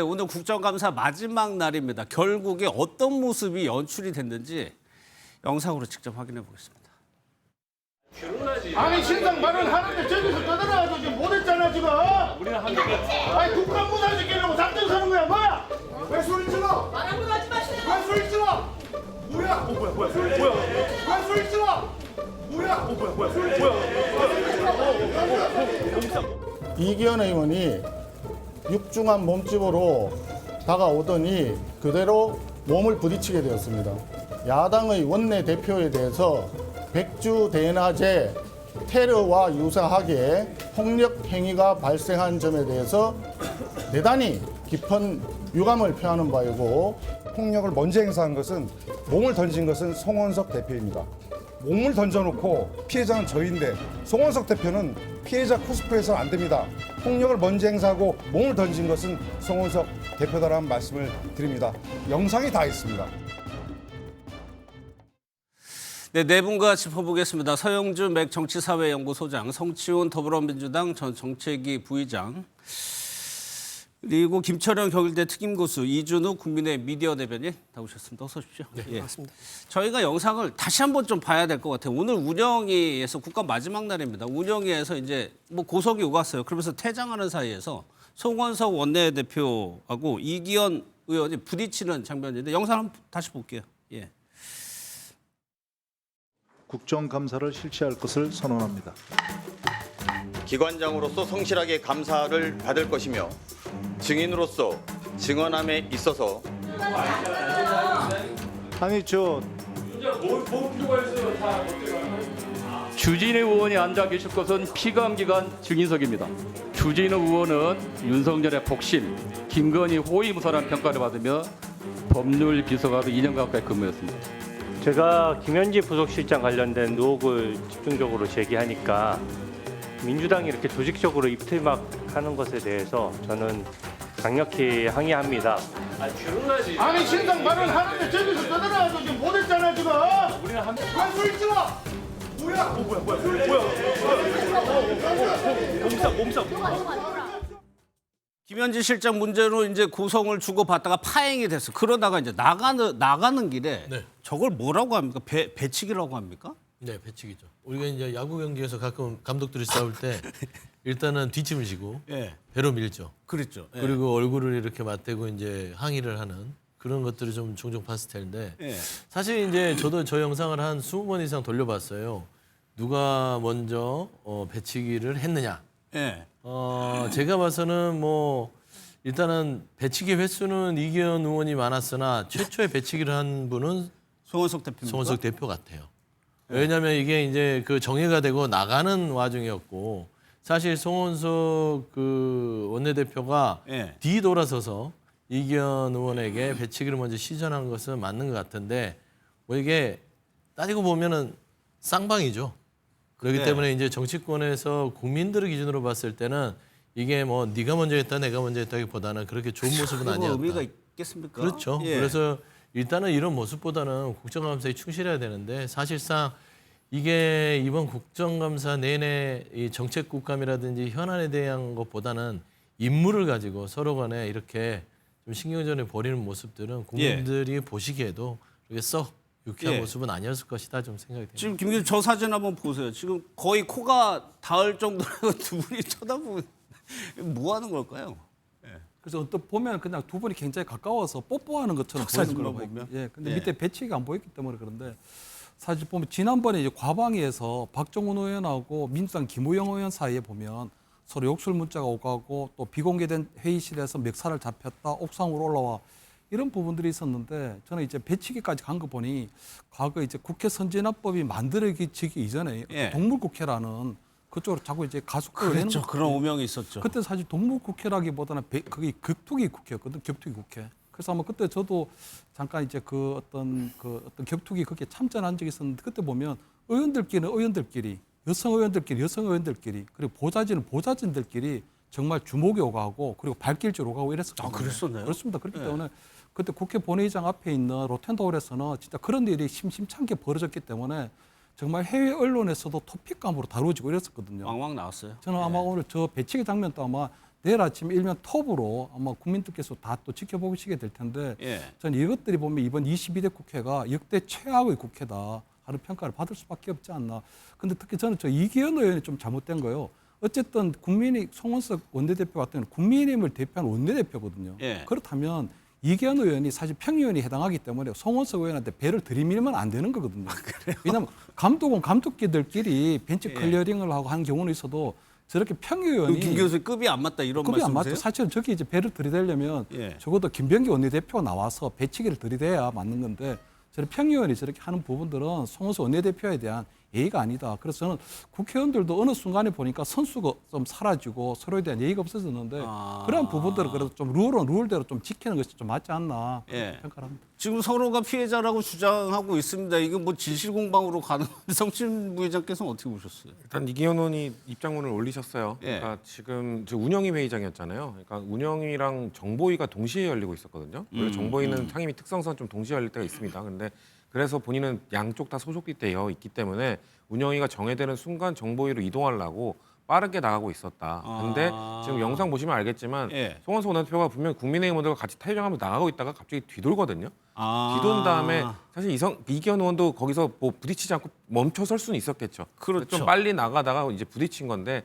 오늘 국정감사 마지막 날입니다. 결국에 어떤 모습이 연출이 됐는지 영상으로 직접 확인해 보겠습니다. 아니 신상 발언하는데 저기서 떠들어가지고 지금 못했잖아 지금. 우리는 한 명이. 아니 국가 무산시키려고 작전 서는 거야 뭐야? 왜 소리 질러? 말 한번 하지 마시네요. 왜 소리 질러? 뭐야? 뭐야? 왜 소리 질러? 뭐야? 이기현 의원이 육중한 몸집으로 다가오더니 그대로 몸을 부딪히게 되었습니다. 야당의 원내대표에 대해서 백주대낮에 테러와 유사하게 폭력 행위가 발생한 점에 대해서 대단히 깊은 유감을 표하는 바이고, 폭력을 먼저 행사한 것은, 몸을 던진 것은 송원석 대표입니다. 몸을 던져놓고 피해자는 저인데 송원석 대표는 피해자 코스프레해서는 안 됩니다. 폭력을 먼저 행사하고 몸을 던진 것은 송원석 대표다라는 말씀을 드립니다. 영상이 다 있습니다. 네 분과 짚어보겠습니다. 서영주 맥 정치사회연구소장, 성치훈 더불어민주당 전 정책위 부의장, 그리고 김철현 경일대 특임고수, 이준우 국민의 미디어 대변인 나오셨습니다. 어서 오십시오. 네, 반갑습니다. 저희가 영상을 다시 한번 좀 봐야 될 것 같아요. 오늘 운영위에서 국감 마지막 날입니다. 운영위에서 이제 뭐 고석이 오갔어요. 그러면서 퇴장하는 사이에서 송원석 원내대표하고 이기현 의원이 부딪히는 장면인데 영상 한번 다시 볼게요. 예. 국정감사를 실시할 것을 선언합니다. 기관장으로서 성실하게 감사를 받을 것이며 증인으로서 증언함에 있어서 아니 주진우 의원이 앉아 계실 것은 피감기관 증인석입니다. 주진우 의원은 윤석열의 복실, 김건희 호위무사라는 평가를 받으며 법률 비서관으로 2년 가까이 근무했습니다. 제가 김현지 부속실장 관련된 의혹을 집중적으로 제기하니까 민주당이 이렇게 조직적으로 입틀막하는 것에 대해서 저는 강력히 항의합니다. 아니 신상 발언하는데 저기서 떠들어가지고 지금 못했잖아 지금. 우리는 한 명. 왜 소리 질러? 뭐야? 김현지 실장 문제로 이제 고성을 주고받다가 파행이 됐어. 그러다가 이제 나가는 길에 저걸 뭐라고 합니까? 배치기라고 합니까? 네, 배치기죠. 우리가 이제 야구 경기에서 가끔 감독들이 싸울 때 일단은 뒷짐을 지고 배로 밀죠. 그랬죠. 예. 그리고 얼굴을 이렇게 맞대고 이제 항의를 하는 그런 것들을 좀 종종 봤을 텐데 사실 이제 저도 저 영상을 한 20번 이상 돌려봤어요. 누가 먼저 배치기를 했느냐. 예. 제가 봐서는 뭐 일단은 배치기 횟수는 이기현 의원이 많았으나 최초에 배치기를 한 분은 송원석 대표입니까? 송원석 대표 같아요. 왜냐하면 이게 이제 그 정해가 되고 나가는 와중이었고 사실 송원석 그 원내대표가 뒤돌아서서 이기현 의원에게 배치기를 먼저 시전한 것은 맞는 것 같은데 뭐 이게 따지고 보면은 쌍방이죠. 그렇기 때문에 이제 정치권에서 국민들을 기준으로 봤을 때는 이게 뭐 네가 먼저 했다 내가 먼저 했다기보다는 그렇게 좋은 모습은 아니었다. 의미가 있겠습니까? 그렇죠. 예. 그래서 일단은 이런 모습보다는 국정감사에 충실해야 되는데 사실상 이게 이번 국정감사 내내 이 정책국감이라든지 현안에 대한 것보다는 인물을 가지고 서로 간에 이렇게 좀 신경전을 벌이는 모습들은 국민들이 보시기에도 그렇게 썩 유쾌한 모습은 아니었을 것이다 좀 생각이 듭니다. 지금 김 교수 저 사진 한번 보세요. 지금 거의 코가 닿을 정도로 두 분이 쳐다보고 뭐 하는 걸까요? 그래서 또 보면 그냥 두 분이 굉장히 가까워서 뽀뽀하는 것처럼 보이는 걸로 보면. 근데 밑에 배치기가 안 보였기 때문에 그런데 사실 보면 지난번에 이제 과방위에서 박정훈 의원하고 민주당 김우영 의원 사이에 보면 서로 욕설 문자가 오가고 또 비공개된 회의실에서 멱살을 잡혔다 옥상으로 올라와 이런 부분들이 있었는데 저는 이제 배치기까지 간 거 보니 과거 이제 국회 선진화법이 만들어지기 이전에 동물국회라는 그쪽으로 자꾸 이제 가속도를 내는 그렇죠. 그런 오명이 있었죠. 그때 사실 동물국회라기보다는 그게 격투기 국회였거든. 격투기 국회. 그래서 아마 그때 저도 잠깐 이제 그 어떤 격투기 그게 참전한 적이 있었는데 그때 보면 의원들끼리는 의원들끼리, 여성 의원들끼리 여성 의원들끼리, 그리고 보좌진은 보좌진들끼리 정말 주목이 오가고 그리고 발길질 오가고 이랬었거든요. 아, 그랬었나요? 그렇습니다. 그렇기 때문에 그때 국회 본회의장 앞에 있는 로텐더홀에서는 진짜 그런 일이 심심찮게 벌어졌기 때문에 정말 해외 언론에서도 토픽감으로 다루어지고 이랬었거든요. 왕왕 나왔어요. 저는 아마 오늘 저 배치기 장면도 아마 내일 아침 일면 톱으로 아마 국민들께서 다 또 지켜보시게 될 텐데 예. 저는 이것들이 보면 이번 22대 국회가 역대 최악의 국회다 하는 평가를 받을 수밖에 없지 않나. 근데 특히 저는 저 이기현 의원이 좀 잘못된 거예요. 어쨌든 국민이 송원석 원내대표 같은 경우는 국민의힘을 대표하는 원내대표거든요. 예. 그렇다면 이기현 의원이 사실 평의원이 해당하기 때문에 송원석 의원한테 배를 들이밀면 안 되는 거거든요. 왜냐하면 감독은 감독끼들끼리 벤치 클리어링을 하고 한 경우는 있어도 저렇게 평의원이 김 교수 급이 안 맞다 이런 급이 안 말씀이세요? 맞죠. 사실은 저기 이제 배를 들이대려면 예. 적어도 김병기 원내대표가 나와서 배치기를 들이대야 맞는 건데 저런 평의원이 저렇게 하는 부분들은 송원석 원내대표에 대한 예의가 아니다. 그래서 저는 국회의원들도 어느 순간에 보니까 선수가 좀 사라지고 서로에 대한 예의가 없어졌는데 그런 부분들을 그래도 좀 룰대로 좀 지키는 것이 좀 맞지 않나 예. 평가를 합니다. 지금 서로가 피해자라고 주장하고 있습니다. 이게 뭐 진실공방으로 가는 성신 부회장께서는 어떻게 보셨어요? 일단 이기현 의원이 입장문을 올리셨어요. 예. 그러니까 지금 저 운영위 회의장이었잖아요. 그러니까 운영위랑 정보위가 동시에 열리고 있었거든요. 원래 정보위는 상임위 특성상 좀 동시에 열릴 때가 있습니다. 근데 그래서 본인은 양쪽 다 소속이 되어 있기 때문에 운영위가 정해되는 순간 정보위로 이동하려고 빠르게 나가고 있었다. 근데 지금 영상 보시면 알겠지만 예. 송원석 원내대표가 분명 국민의힘 의원들과 같이 퇴장하면서 나가고 있다가 갑자기 뒤돌거든요. 뒤돈 다음에 사실 이기현 의원도 거기서 뭐 부딪히지 않고 멈춰설 수는 있었겠죠. 그렇죠. 좀 빨리 나가다가 이제 부딪힌 건데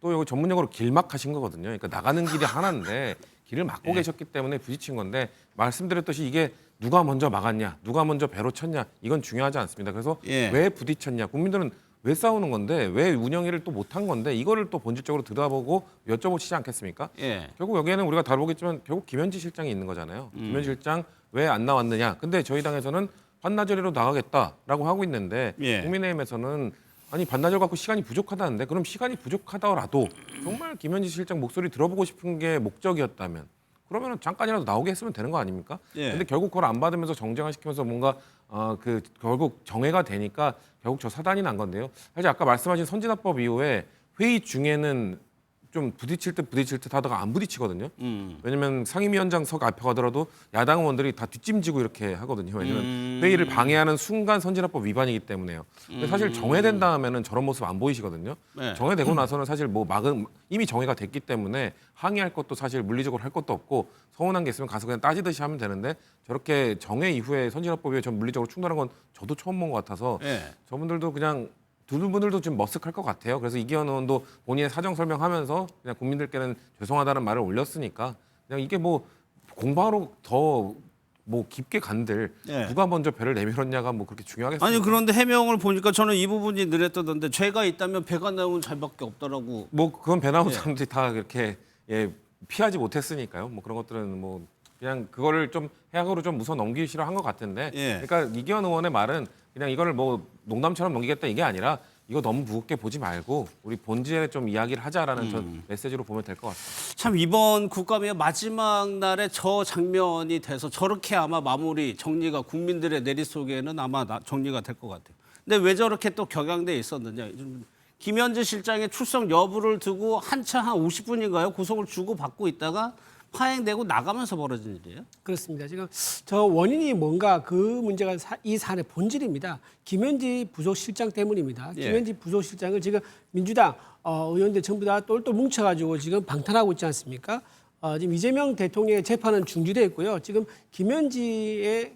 또 여기 전문용어로 길막하신 거거든요. 그러니까 나가는 길이 하나인데 길을 막고 계셨기 때문에 부딪힌 건데 말씀드렸듯이 이게 누가 먼저 막았냐, 누가 먼저 배로 쳤냐 이건 중요하지 않습니다. 그래서 왜 부딪혔냐, 국민들은 왜 싸우는 건데 왜 운영위를 또 못한 건데 이거를 또 본질적으로 들여다보고 여쭤보시지 않겠습니까? 예. 결국 여기에는 우리가 다뤄보겠지만 결국 김현지 실장이 있는 거잖아요. 김현지 실장 왜 안 나왔느냐. 근데 저희 당에서는 반나절이로 나가겠다라고 하고 있는데 예. 국민의힘에서는 아니 반나절 갖고 시간이 부족하다는데 그럼 시간이 부족하더라도 정말 김현지 실장 목소리 들어보고 싶은 게 목적이었다면 그러면 잠깐이라도 나오게 했으면 되는 거 아닙니까? 예. 근데 결국 그걸 안 받으면서 정쟁화 시키면서 뭔가 결국 정회가 되니까 결국 저 사단이 난 건데요. 사실 아까 말씀하신 선진화법 이후에 회의 중에는 좀 부딪힐 듯 하다가 안 부딪히거든요. 왜냐면 상임위원장석 앞에 가더라도 야당 의원들이 다 뒷짐지고 이렇게 하거든요. 왜냐면 회의를 방해하는 순간 선진화법 위반이기 때문에요. 근데 사실 정회된 다음에는 저런 모습 안 보이시거든요. 네. 정회되고 나서는 사실 뭐 이미 정회가 됐기 때문에 항의할 것도 사실 물리적으로 할 것도 없고 서운한 게 있으면 가서 그냥 따지듯이 하면 되는데 저렇게 정회 이후에 선진화법에 전 물리적으로 충돌한 건 저도 처음 본 것 같아서 예. 저분들도 그냥 두 분들도 좀 머쓱할 것 같아요. 그래서 이기현 의원도 본인의 사정 설명하면서 그냥 국민들께는 죄송하다는 말을 올렸으니까 그냥 이게 뭐 공방으로 더 뭐 깊게 간들 예. 누가 먼저 배를 내밀었냐가 뭐 그렇게 중요하겠습니까? 아니 그런데 해명을 보니까 저는 이 부분이 느렸던데 죄가 있다면 배가 나온 잘밖에 없더라고. 뭐 그건 배 나온 예. 사람들이 다 그렇게 피하지 못했으니까요. 뭐 그런 것들은 뭐 그냥 그거를 좀 해악으로 좀 웃어 넘기시려 한 것 같은데. 예. 그러니까 이기현 의원의 말은 그냥 이거를 뭐 농담처럼 넘기겠다 이게 아니라 이거 너무 무겁게 보지 말고 우리 본질에 좀 이야기를 하자라는 전 메시지로 보면 될 것 같습니다. 참 이번 국감의 마지막 날에 저 장면이 돼서 저렇게 아마 마무리 정리가 국민들의 내리 속에는 아마 정리가 될 것 같아요. 근데 왜 저렇게 또 격양돼 있었느냐? 김현지 실장의 출석 여부를 두고 한참 한 50분인가요? 구속을 주고 받고 있다가 파행되고 나가면서 벌어진 일이에요? 그렇습니다. 지금 저 원인이 뭔가 그 문제가 이 사안의 본질입니다. 김현지 부속실장 때문입니다. 예. 김현지 부속실장을 지금 민주당 의원들 전부 다 똘똘 뭉쳐가지고 지금 방탄하고 있지 않습니까? 지금 이재명 대통령의 재판은 중지돼 있고요. 지금 김현지에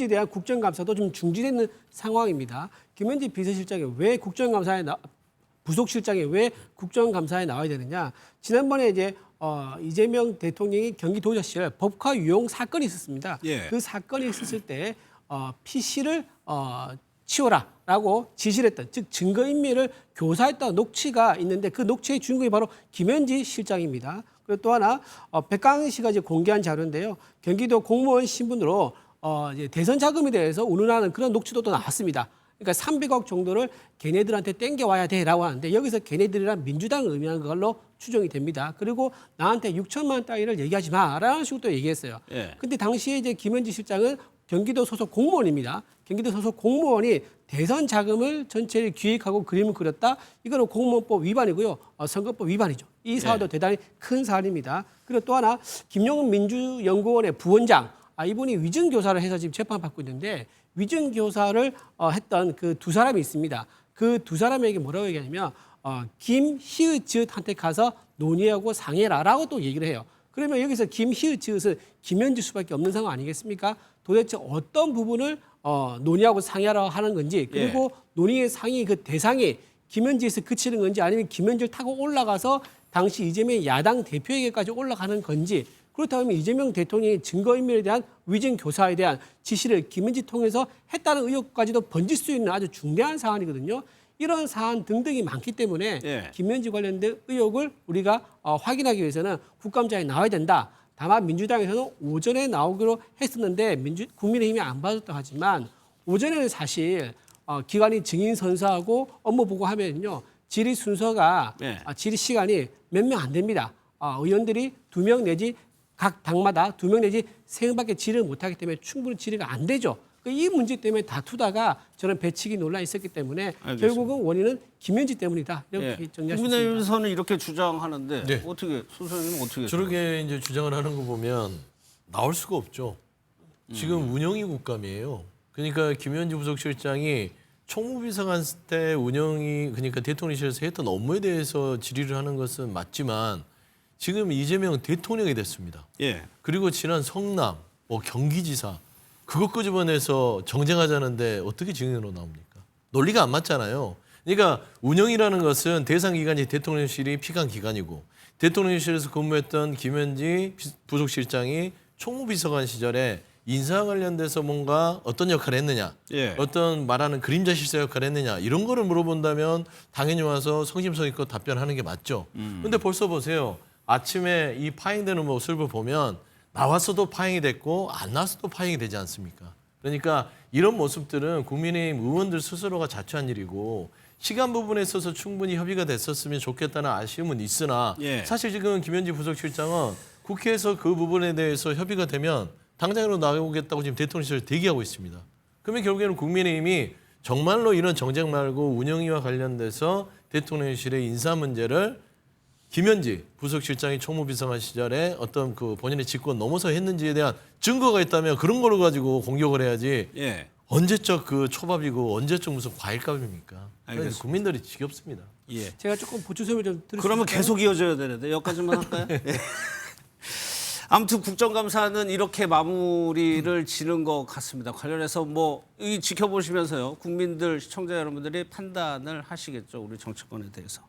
대한 국정감사도 좀 중지되는 상황입니다. 김현지 비서실장이 왜 부속실장이 왜 국정감사에 나와야 되느냐? 지난번에 이제 이재명 대통령이 경기도지사실 법화 유용 사건이 있었습니다. 예. 그 사건이 있었을 때 PC를 치워라라고 지시를 했던, 즉 증거인멸을 교사했던 녹취가 있는데 그 녹취의 주인공이 바로 김현지 실장입니다. 그리고 또 하나 백강 씨가 이제 공개한 자료인데요. 경기도 공무원 신분으로 이제 대선 자금에 대해서 운운하는 그런 녹취도 또 나왔습니다. 그러니까 300억 정도를 걔네들한테 땡겨와야 돼라고 하는데 여기서 걔네들이란 민주당을 의미하는 걸로 추정이 됩니다. 그리고 나한테 6천만 원 따위를 얘기하지 마라는 식으로 또 얘기했어요. 예. 근데 당시에 이제 김현지 실장은 경기도 소속 공무원입니다. 경기도 소속 공무원이 대선 자금을 전체를 기획하고 그림을 그렸다. 이거는 공무원법 위반이고요. 선거법 위반이죠. 이 사안도 대단히 큰 사안입니다. 그리고 또 하나 김용은 민주연구원의 부원장, 이분이 위증교사를 해서 지금 재판받고 있는데 위증교사를 했던 그 두 사람이 있습니다. 그 두 사람에게 뭐라고 얘기하냐면 김희읒한테 가서 논의하고 상해라라고 또 얘기를 해요. 그러면 여기서 김희의 지읒은 김현지 수밖에 없는 상황 아니겠습니까? 도대체 어떤 부분을 논의하고 상의하라고 하는 건지 그리고 논의의 상의 그 대상이 김현지에서 그치는 건지 아니면 김현지를 타고 올라가서 당시 이재명 야당 대표에게까지 올라가는 건지 그렇다면 이재명 대통령이 증거인멸에 대한 위증 교사에 대한 지시를 김현지 통해서 했다는 의혹까지도 번질 수 있는 아주 중대한 사안이거든요. 이런 사안 등등이 많기 때문에 김현지 관련된 의혹을 우리가 확인하기 위해서는 국감장에 나와야 된다. 다만 민주당에서는 오전에 나오기로 했었는데 국민의힘이 안 받았다고 하지만 오전에는 사실 기관이 증인 선서하고 업무 보고하면요. 질의 순서가 질의 시간이 몇 명 안 됩니다. 의원들이 2명 내지 각 당마다 2명 내지 3명밖에 질의를 못하기 때문에 충분히 질의가 안 되죠. 이 문제 때문에 다투다가 저는 배치기 논란이 있었기 때문에 결국은 원인은 김현지 때문이다. 이렇게 정리할 수 있습니다. 국민의힘에서는 이렇게 주장하는데 네. 어떻게 소장님은 어떻게? 저렇게 이제 주장을 하는 거 보면 나올 수가 없죠. 지금 운영이 국감이에요. 그러니까 김현지 부속실장이 총무비서관 때 운영이 그러니까 대통령실에서 했던 업무에 대해서 질의를 하는 것은 맞지만 지금 이재명 대통령이 됐습니다. 그리고 지난 성남, 경기지사 그것 끄집어내서 정쟁하자는데 어떻게 증인으로 나옵니까? 논리가 안 맞잖아요. 그러니까 운영이라는 것은 대상 기관이 대통령실이 피감 기관이고 대통령실에서 근무했던 김현지 부속실장이 총무비서관 시절에 인사 관련돼서 뭔가 어떤 역할을 했느냐, 어떤 말하는 그림자 실세 역할을 했느냐 이런 거를 물어본다면 당연히 와서 성심성의껏 답변하는 게 맞죠. 근데 벌써 보세요. 아침에 이 파행되는 모습을 보면 나왔어도 파행이 됐고 안 나왔어도 파행이 되지 않습니까? 그러니까 이런 모습들은 국민의힘 의원들 스스로가 자초한 일이고 시간 부분에 있어서 충분히 협의가 됐었으면 좋겠다는 아쉬움은 있으나 사실 지금 김현지 부속실장은 국회에서 그 부분에 대해서 협의가 되면 당장으로 나오겠다고 지금 대통령실을 대기하고 있습니다. 그러면 결국에는 국민의힘이 정말로 이런 정쟁 말고 운영위와 관련돼서 대통령실의 인사 문제를 김현지 부속실장이 총무비서관 시절에 어떤 그 본인의 직권 넘어서 했는지에 대한 증거가 있다면 그런 거를 가지고 공격을 해야지. 언제적 그 초밥이고 언제적 무슨 과일값입니까? 그래서 국민들이 지겹습니다. 제가 조금 보충 설명 좀 드릴 수 그러면 있을까요? 계속 이어져야 되는데 여기까지만 할까요? 아무튼 국정감사는 이렇게 마무리를 지는 것 같습니다. 관련해서 이 지켜보시면서요. 국민들, 시청자 여러분들이 판단을 하시겠죠. 우리 정치권에 대해서.